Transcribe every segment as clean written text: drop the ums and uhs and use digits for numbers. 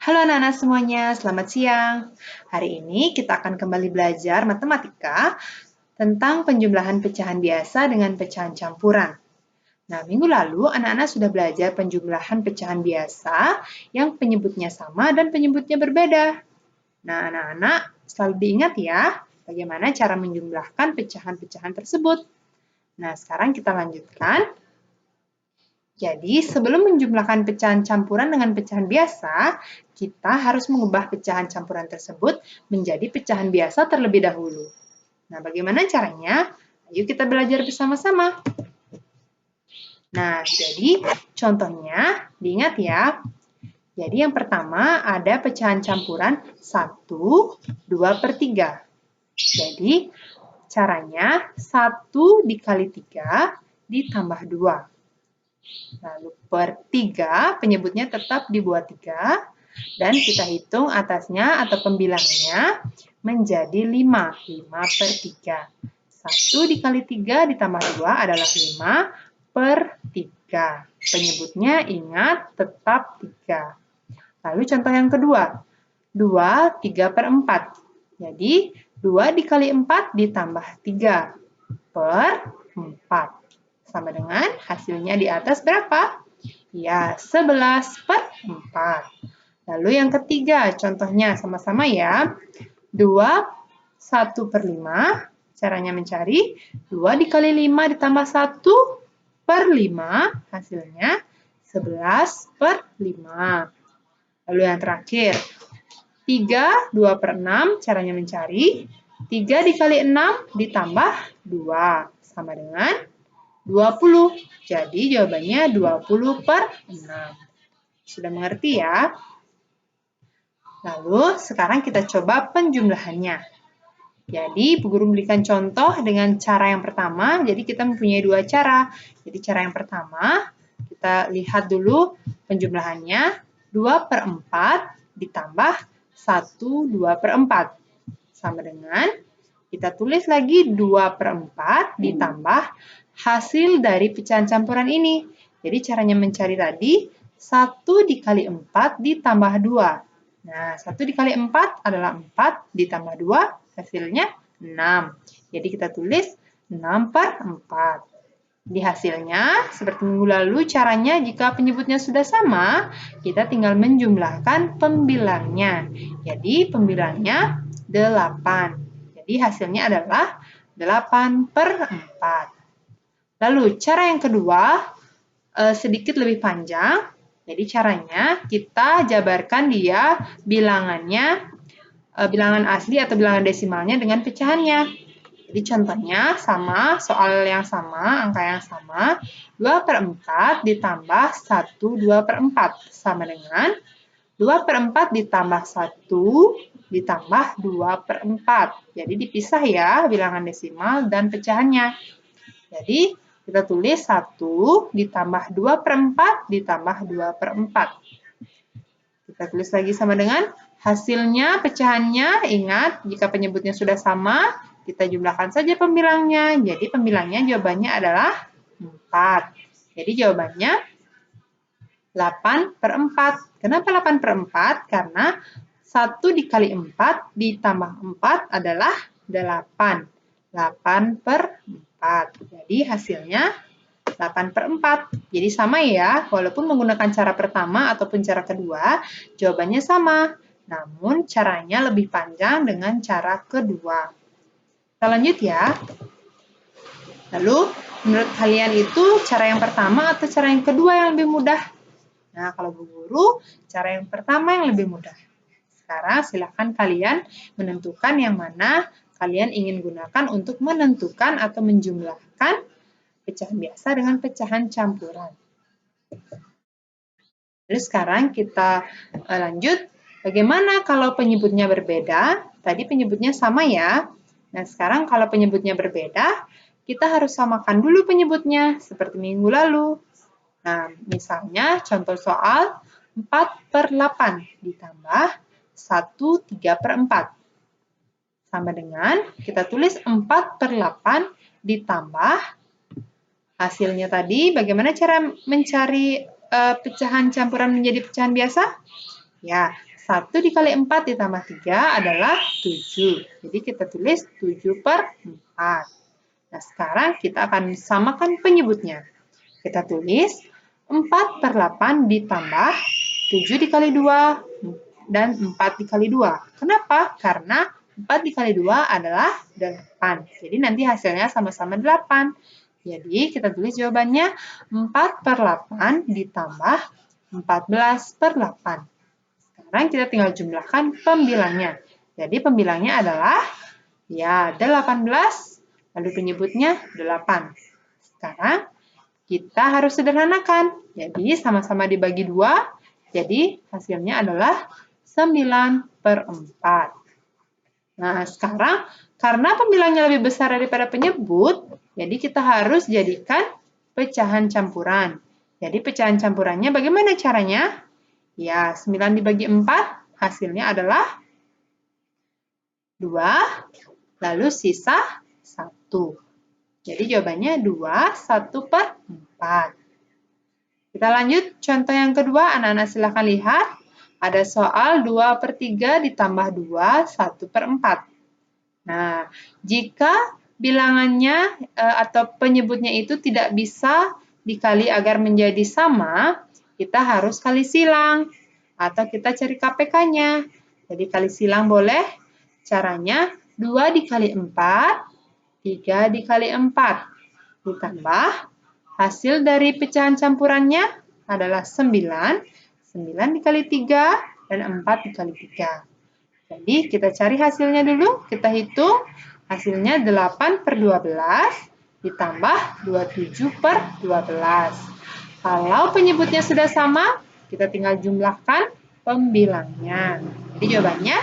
Halo anak-anak semuanya, selamat siang. Hari ini kita akan kembali belajar matematika tentang penjumlahan pecahan biasa dengan pecahan campuran. Nah, minggu lalu anak-anak sudah belajar penjumlahan pecahan biasa yang penyebutnya sama dan penyebutnya berbeda. Nah, anak-anak selalu diingat ya, bagaimana cara menjumlahkan pecahan-pecahan tersebut. Nah, sekarang kita lanjutkan. Jadi, sebelum menjumlahkan pecahan campuran dengan pecahan biasa, kita harus mengubah pecahan campuran tersebut menjadi pecahan biasa terlebih dahulu. Nah, bagaimana caranya? Ayo kita belajar bersama-sama. Nah, jadi contohnya, diingat ya. Jadi yang pertama ada pecahan campuran 1, 2/3. Jadi, caranya 1 dikali 3 ditambah 2. Lalu per 3, penyebutnya tetap dibuat 3, dan kita hitung atasnya atau pembilangnya menjadi 5. 5/3. 1 dikali 3 ditambah 2 adalah 5/3. Penyebutnya ingat tetap 3. Lalu contoh yang kedua, 2 3/4. Jadi 2 dikali 4 ditambah 3 per 4. Sama dengan hasilnya di atas berapa? Ya, 11/4. Lalu yang ketiga, contohnya sama-sama ya. 2, 1/5. Caranya mencari 2 dikali 5 ditambah 1/5. Hasilnya 11/5. Lalu yang terakhir, 3, 2/6. Caranya mencari 3 dikali 6 ditambah 2. Sama dengan 20. Jadi jawabannya 20/6. Sudah mengerti ya? Lalu sekarang kita coba penjumlahannya. Jadi guru berikan contoh dengan cara yang pertama. Jadi kita mempunyai dua cara. Jadi cara yang pertama, kita lihat dulu penjumlahannya. 2/4 ditambah 1 2/4. Sama dengan, kita tulis lagi 2/4 ditambah hasil dari pecahan campuran ini. Jadi caranya mencari tadi 1 dikali 4 ditambah 2. Nah, 1 dikali 4 adalah 4 ditambah 2, hasilnya 6. Jadi kita tulis 6/4. Di hasilnya, seperti minggu lalu, caranya jika penyebutnya sudah sama, kita tinggal menjumlahkan pembilangnya. Jadi pembilangnya 8. Jadi hasilnya adalah 8/4. Lalu cara yang kedua sedikit lebih panjang. Jadi caranya kita jabarkan dia bilangannya, bilangan asli atau bilangan desimalnya dengan pecahannya. Jadi contohnya sama, soal yang sama, angka yang sama, 2/4 ditambah 1 2/4 sama dengan 2/4 ditambah 1 ditambah 2/4. Jadi dipisah ya bilangan desimal dan pecahannya. Jadi kita tulis 1 ditambah 2/4 ditambah 2/4. Kita tulis lagi sama dengan hasilnya, pecahannya. Ingat, jika penyebutnya sudah sama, kita jumlahkan saja pembilangnya. Jadi pembilangnya jawabannya adalah 4. Jadi jawabannya 8/4. Kenapa 8/4? Karena 1 dikali 4 ditambah 4 adalah 8. 8/4. Jadi hasilnya 8/4. Jadi sama ya, walaupun menggunakan cara pertama ataupun cara kedua, jawabannya sama. Namun caranya lebih panjang dengan cara kedua. Kita lanjut ya. Lalu, menurut kalian itu cara yang pertama atau cara yang kedua yang lebih mudah? Nah, kalau Bu Guru, cara yang pertama yang lebih mudah. Sekarang silakan kalian menentukan yang mana kalian ingin gunakan untuk menentukan atau menjumlahkan pecahan biasa dengan pecahan campuran. Lalu sekarang kita lanjut. Bagaimana kalau penyebutnya berbeda? Tadi penyebutnya sama ya. Nah, sekarang kalau penyebutnya berbeda, kita harus samakan dulu penyebutnya seperti minggu lalu. Nah, misalnya contoh soal 4/8 ditambah 1 3/4. Sama dengan kita tulis 4/8 ditambah hasilnya tadi. Bagaimana cara mencari pecahan campuran menjadi pecahan biasa? Ya, 1 dikali 4 ditambah 3 adalah 7. Jadi kita tulis 7 per 4. Nah, sekarang kita akan samakan penyebutnya. Kita tulis 4 per 8 ditambah 7 dikali 2 dan 4 dikali 2. Kenapa? Karena 4 dikali 2 adalah 8. Jadi nanti hasilnya sama-sama 8. Jadi kita tulis jawabannya 4 per 8 ditambah 14 per 8. Sekarang kita tinggal jumlahkan pembilangnya. Jadi pembilangnya adalah ya 18, lalu penyebutnya 8. Sekarang kita harus sederhanakan. Jadi sama-sama dibagi 2, jadi hasilnya adalah 9 per 4. Nah, sekarang karena pembilangnya lebih besar daripada penyebut, jadi kita harus jadikan pecahan campuran. Jadi pecahan campurannya bagaimana caranya? Ya, 9 dibagi 4, hasilnya adalah 2, lalu sisa 1. Jadi jawabannya 2, 1 per 4. Kita lanjut, contoh yang kedua, anak-anak silahkan lihat. Ada soal 2 per 3 ditambah 2, 1 per 4. Nah, jika bilangannya atau penyebutnya itu tidak bisa dikali agar menjadi sama, kita harus kali silang atau kita cari KPK-nya. Jadi kali silang boleh. Caranya 2 dikali 4, 3 dikali 4. Ditambah hasil dari pecahan campurannya adalah 9. 9 dikali 3 dan 4 dikali 3. Jadi kita cari hasilnya dulu. Kita hitung hasilnya 8 per 12 ditambah 27 per 12. Kalau penyebutnya sudah sama, kita tinggal jumlahkan pembilangnya. Jadi jawabannya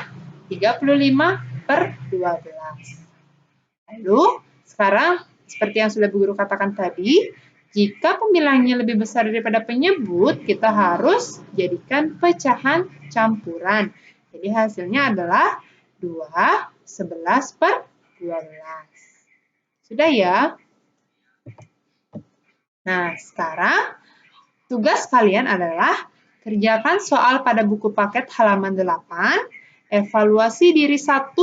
35 per 12. Lalu, sekarang seperti yang sudah Bu Guru katakan tadi, jika pembilangnya lebih besar daripada penyebut, kita harus jadikan pecahan campuran. Jadi hasilnya adalah 2, 11 per 12. Sudah ya? Nah, sekarang tugas kalian adalah kerjakan soal pada buku paket halaman 8, evaluasi diri 1,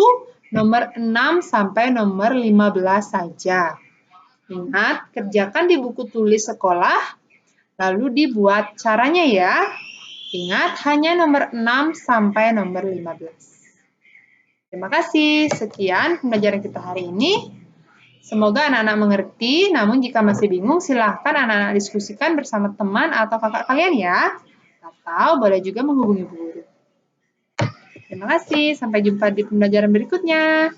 nomor 6 sampai nomor 15 saja. Ingat, kerjakan di buku tulis sekolah, lalu dibuat caranya ya. Ingat, hanya nomor 6 sampai nomor 15. Terima kasih. Sekian pembelajaran kita hari ini. Semoga anak-anak mengerti, namun jika masih bingung, silahkan anak-anak diskusikan bersama teman atau kakak kalian ya. Atau boleh juga menghubungi guru. Terima kasih, sampai jumpa di pembelajaran berikutnya.